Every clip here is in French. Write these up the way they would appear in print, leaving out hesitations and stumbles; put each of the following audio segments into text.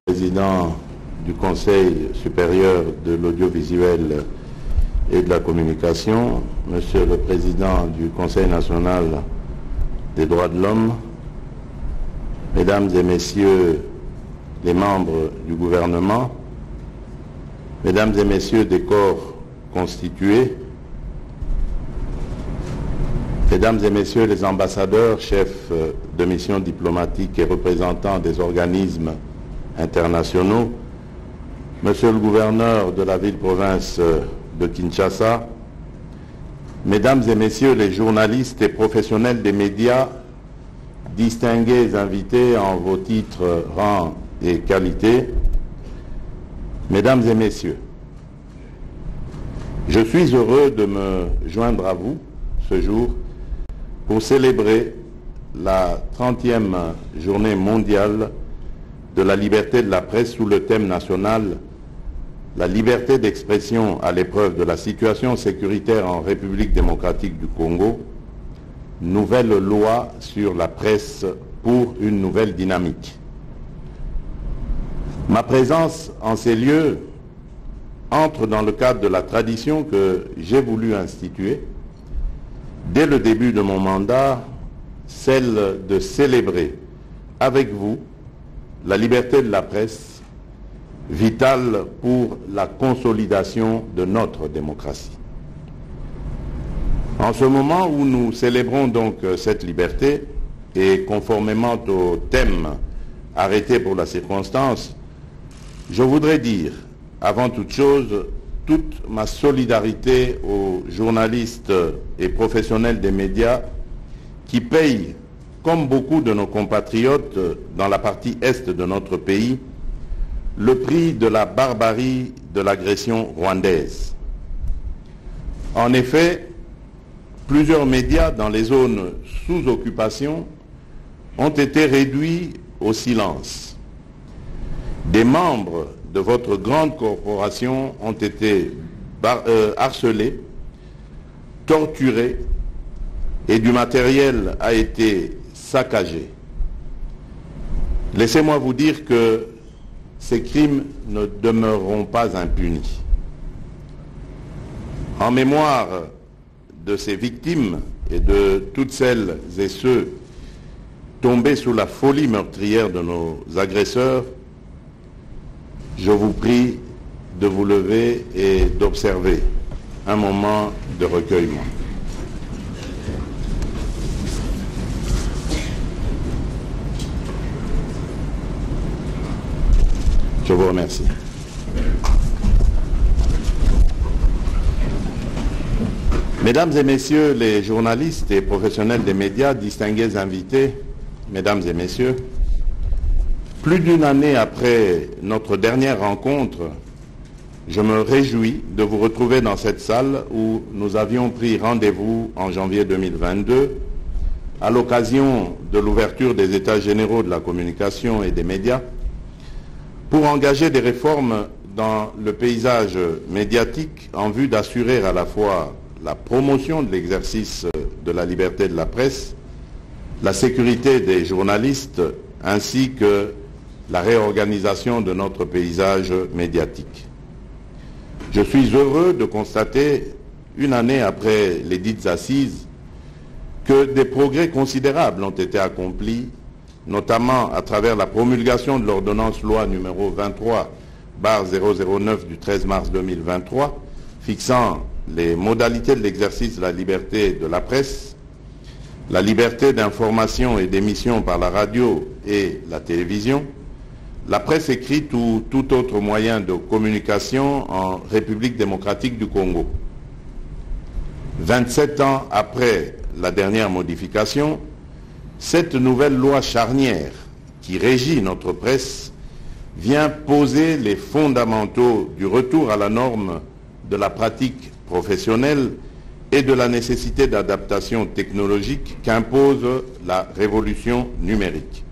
Président du Conseil supérieur de l'audiovisuel et de la communication, Monsieur le Président du Conseil national des droits de l'homme, Mesdames et Messieurs les membres du gouvernement, Mesdames et Messieurs des corps constitués, Mesdames et Messieurs les ambassadeurs, chefs de mission diplomatique et représentants des organismes internationaux, Monsieur le gouverneur de la ville-province de Kinshasa, Mesdames et Messieurs les journalistes et professionnels des médias, distingués invités en vos titres, rangs et qualités, Mesdames et Messieurs, je suis heureux de me joindre à vous ce jour pour célébrer la 30e journée mondiale de la liberté de la presse sous le thème national « La liberté d'expression à l'épreuve de la situation sécuritaire en République démocratique du Congo, nouvelle loi sur la presse pour une nouvelle dynamique ». Ma présence en ces lieux entre dans le cadre de la tradition que j'ai voulu instituer dès le début de mon mandat, celle de célébrer avec vous la liberté de la presse, vitale pour la consolidation de notre démocratie. En ce moment où nous célébrons donc cette liberté, et conformément au thème arrêté pour la circonstance, je voudrais dire, avant toute chose, toute ma solidarité aux journalistes et professionnels des médias qui payent, comme beaucoup de nos compatriotes dans la partie est de notre pays, le prix de la barbarie de l'agression rwandaise. En effet, plusieurs médias dans les zones sous occupation ont été réduits au silence. Des membres de votre grande corporation ont été harcelés, torturés et du matériel a été saccagé. Laissez-moi vous dire que ces crimes ne demeureront pas impunis. En mémoire de ces victimes et de toutes celles et ceux tombés sous la folie meurtrière de nos agresseurs, je vous prie de vous lever et d'observer un moment de recueillement. Je vous remercie. Mesdames et Messieurs les journalistes et professionnels des médias, distingués invités, Mesdames et Messieurs, plus d'une année après notre dernière rencontre, je me réjouis de vous retrouver dans cette salle où nous avions pris rendez-vous en janvier 2022 à l'occasion de l'ouverture des États généraux de la communication et des médias pour engager des réformes dans le paysage médiatique en vue d'assurer à la fois la promotion de l'exercice de la liberté de la presse, la sécurité des journalistes ainsi que la réorganisation de notre paysage médiatique. Je suis heureux de constater, une année après les dites assises, que des progrès considérables ont été accomplis, notamment à travers la promulgation de l'ordonnance loi numéro 23/009 du 13 mars 2023, fixant les modalités de l'exercice de la liberté de la presse, la liberté d'information et d'émission par la radio et la télévision, la presse écrite ou tout autre moyen de communication en République démocratique du Congo. 27 ans après la dernière modification, cette nouvelle loi charnière qui régit notre presse vient poser les fondamentaux du retour à la norme de la pratique professionnelle et de la nécessité d'adaptation technologique qu'impose la révolution numérique.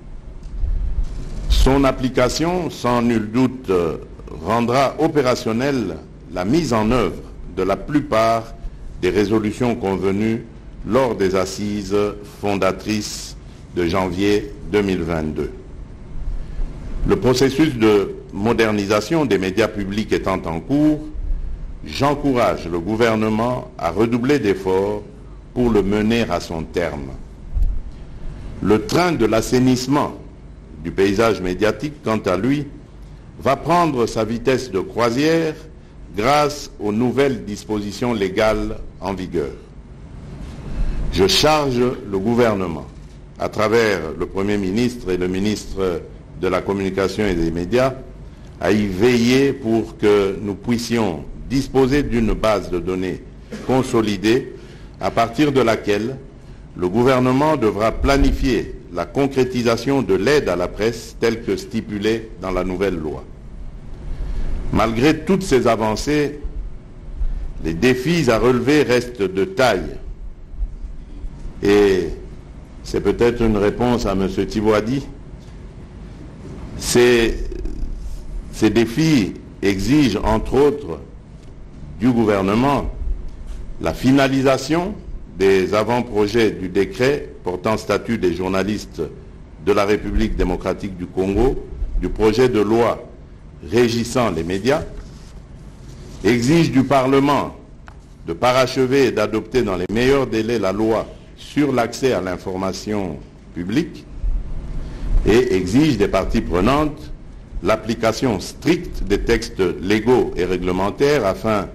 Son application, sans nul doute, rendra opérationnelle la mise en œuvre de la plupart des résolutions convenues lors des assises fondatrices de janvier 2022. Le processus de modernisation des médias publics étant en cours, j'encourage le gouvernement à redoubler d'efforts pour le mener à son terme. Le train de l'assainissement du paysage médiatique, quant à lui, va prendre sa vitesse de croisière grâce aux nouvelles dispositions légales en vigueur. Je charge le gouvernement, à travers le Premier ministre et le ministre de la Communication et des Médias, à y veiller pour que nous puissions disposer d'une base de données consolidée à partir de laquelle le gouvernement devra planifier la concrétisation de l'aide à la presse telle que stipulée dans la nouvelle loi. Malgré toutes ces avancées, les défis à relever restent de taille. Et c'est peut-être une réponse à M. Thibouadi. Ces défis exigent, entre autres, du gouvernement la finalisation des avant-projets du décret portant statut des journalistes de la République démocratique du Congo, du projet de loi régissant les médias, exige du Parlement de parachever et d'adopter dans les meilleurs délais la loi sur l'accès à l'information publique et exige des parties prenantes l'application stricte des textes légaux et réglementaires afin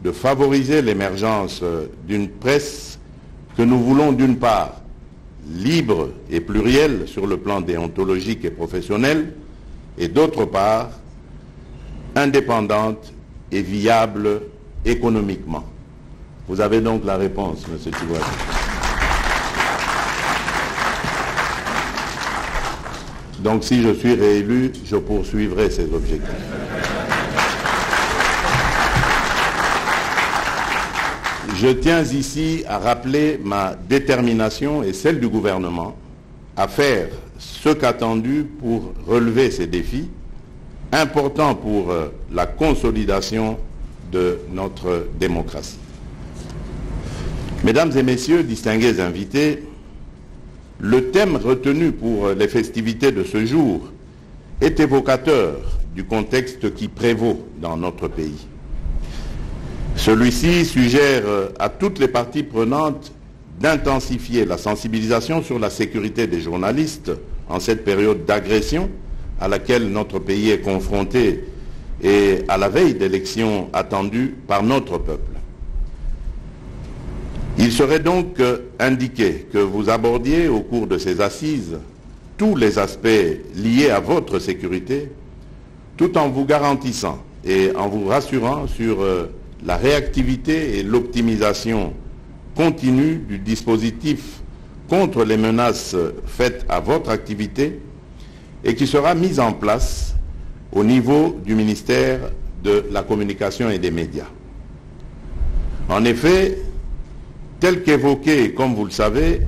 de favoriser l'émergence d'une presse que nous voulons d'une part libre et plurielle sur le plan déontologique et professionnel et d'autre part indépendante et viable économiquement. Vous avez donc la réponse, M. Thibouadi. Donc si je suis réélu, je poursuivrai ces objectifs. Je tiens ici à rappeler ma détermination et celle du gouvernement à faire ce qu'attendu pour relever ces défis importants pour la consolidation de notre démocratie. Mesdames et messieurs, distingués invités, le thème retenu pour les festivités de ce jour est évocateur du contexte qui prévaut dans notre pays. Celui-ci suggère à toutes les parties prenantes d'intensifier la sensibilisation sur la sécurité des journalistes en cette période d'agression à laquelle notre pays est confronté et à la veille d'élections attendues par notre peuple. Il serait donc indiqué que vous abordiez au cours de ces assises tous les aspects liés à votre sécurité, tout en vous garantissant et en vous rassurant sur la réactivité et l'optimisation continue du dispositif contre les menaces faites à votre activité et qui sera mise en place au niveau du ministère de la Communication et des Médias. En effet, tel qu'évoqué, comme vous le savez,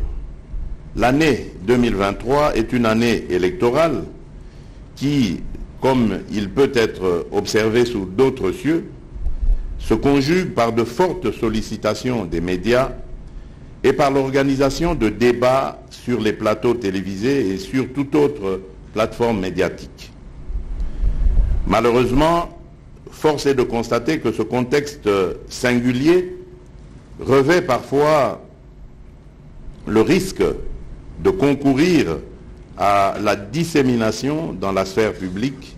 l'année 2023 est une année électorale qui, comme il peut être observé sous d'autres cieux, se conjugue par de fortes sollicitations des médias et par l'organisation de débats sur les plateaux télévisés et sur toute autre plateforme médiatique. Malheureusement, force est de constater que ce contexte singulier revêt parfois le risque de concourir à la dissémination dans la sphère publique,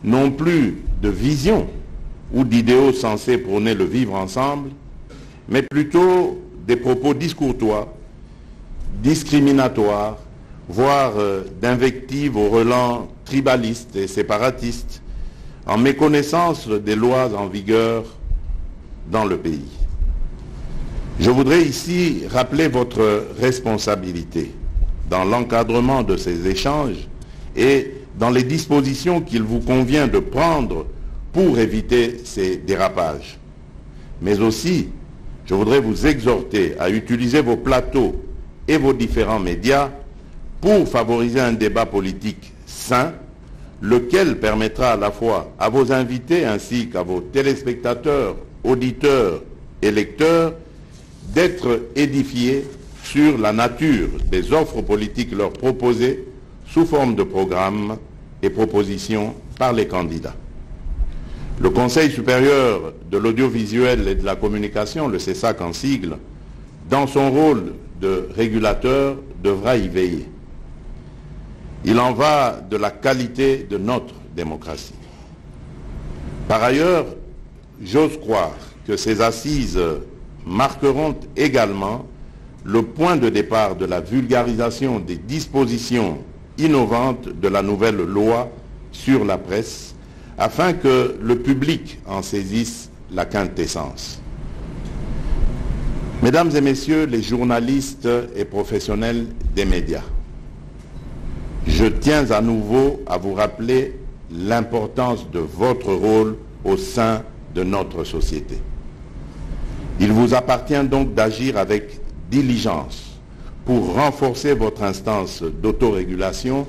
non plus de visions ou d'idéaux censés prôner le vivre ensemble, mais plutôt des propos discourtois, discriminatoires, voire d'invectives au relent tribaliste et séparatiste, en méconnaissance des lois en vigueur dans le pays. Je voudrais ici rappeler votre responsabilité dans l'encadrement de ces échanges et dans les dispositions qu'il vous convient de prendre pour éviter ces dérapages. Mais aussi, je voudrais vous exhorter à utiliser vos plateaux et vos différents médias pour favoriser un débat politique sain, lequel permettra à la fois à vos invités ainsi qu'à vos téléspectateurs, auditeurs et lecteurs d'être édifiés sur la nature des offres politiques leur proposées sous forme de programmes et propositions par les candidats. Le Conseil supérieur de l'audiovisuel et de la communication, le CESAC en sigle, dans son rôle de régulateur, devra y veiller. Il en va de la qualité de notre démocratie. Par ailleurs, j'ose croire que ces assises marqueront également le point de départ de la vulgarisation des dispositions innovantes de la nouvelle loi sur la presse, afin que le public en saisisse la quintessence. Mesdames et messieurs les journalistes et professionnels des médias, je tiens à nouveau à vous rappeler l'importance de votre rôle au sein de notre société. Il vous appartient donc d'agir avec diligence pour renforcer votre instance d'autorégulation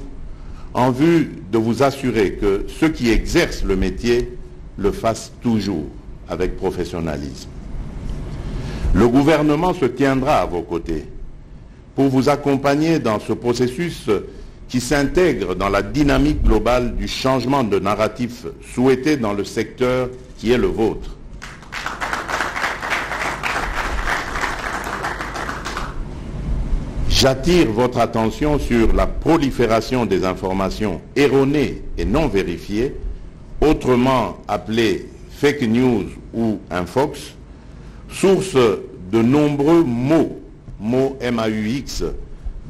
en vue de vous assurer que ceux qui exercent le métier le fassent toujours avec professionnalisme. Le gouvernement se tiendra à vos côtés pour vous accompagner dans ce processus qui s'intègre dans la dynamique globale du changement de narratif souhaité dans le secteur qui est le vôtre. J'attire votre attention sur la prolifération des informations erronées et non vérifiées, autrement appelées fake news ou infox, source de nombreux mots MAUX,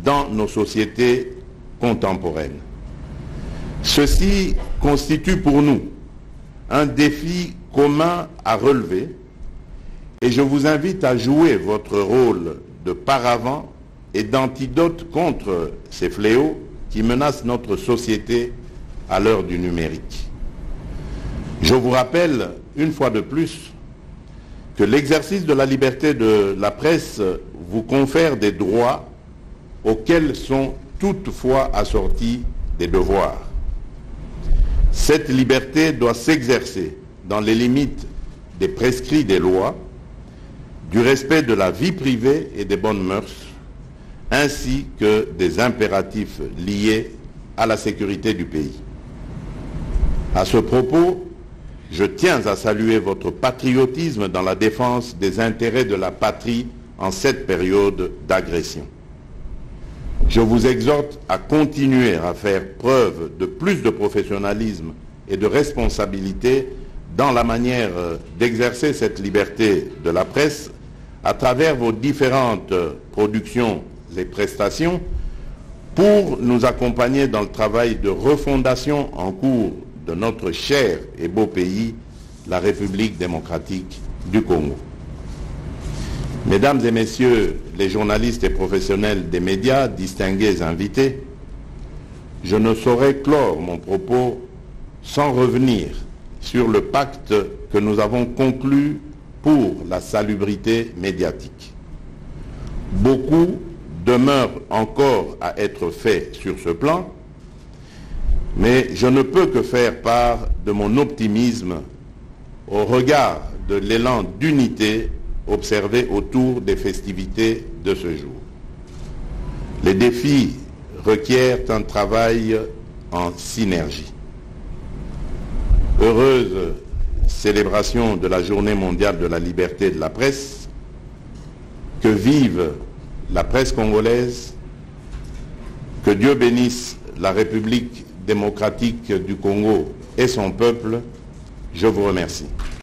dans nos sociétés contemporaines. Ceci constitue pour nous un défi commun à relever et je vous invite à jouer votre rôle de paravent et d'antidote contre ces fléaux qui menacent notre société à l'heure du numérique. Je vous rappelle, une fois de plus, que l'exercice de la liberté de la presse vous confère des droits auxquels sont toutefois assortis des devoirs. Cette liberté doit s'exercer dans les limites des prescrits des lois, du respect de la vie privée et des bonnes mœurs, ainsi que des impératifs liés à la sécurité du pays. À ce propos, je tiens à saluer votre patriotisme dans la défense des intérêts de la patrie en cette période d'agression. Je vous exhorte à continuer à faire preuve de plus de professionnalisme et de responsabilité dans la manière d'exercer cette liberté de la presse à travers vos différentes productions et prestations pour nous accompagner dans le travail de refondation en cours de notre cher et beau pays, la République démocratique du Congo. Mesdames et messieurs les journalistes et professionnels des médias, distingués invités, je ne saurais clore mon propos sans revenir sur le pacte que nous avons conclu pour la salubrité médiatique. Beaucoup demeure encore à être fait sur ce plan, mais je ne peux que faire part de mon optimisme au regard de l'élan d'unité observé autour des festivités de ce jour. Les défis requièrent un travail en synergie. Heureuse célébration de la Journée mondiale de la liberté de la presse, que vive la presse congolaise, que Dieu bénisse la République démocratique du Congo et son peuple. Je vous remercie.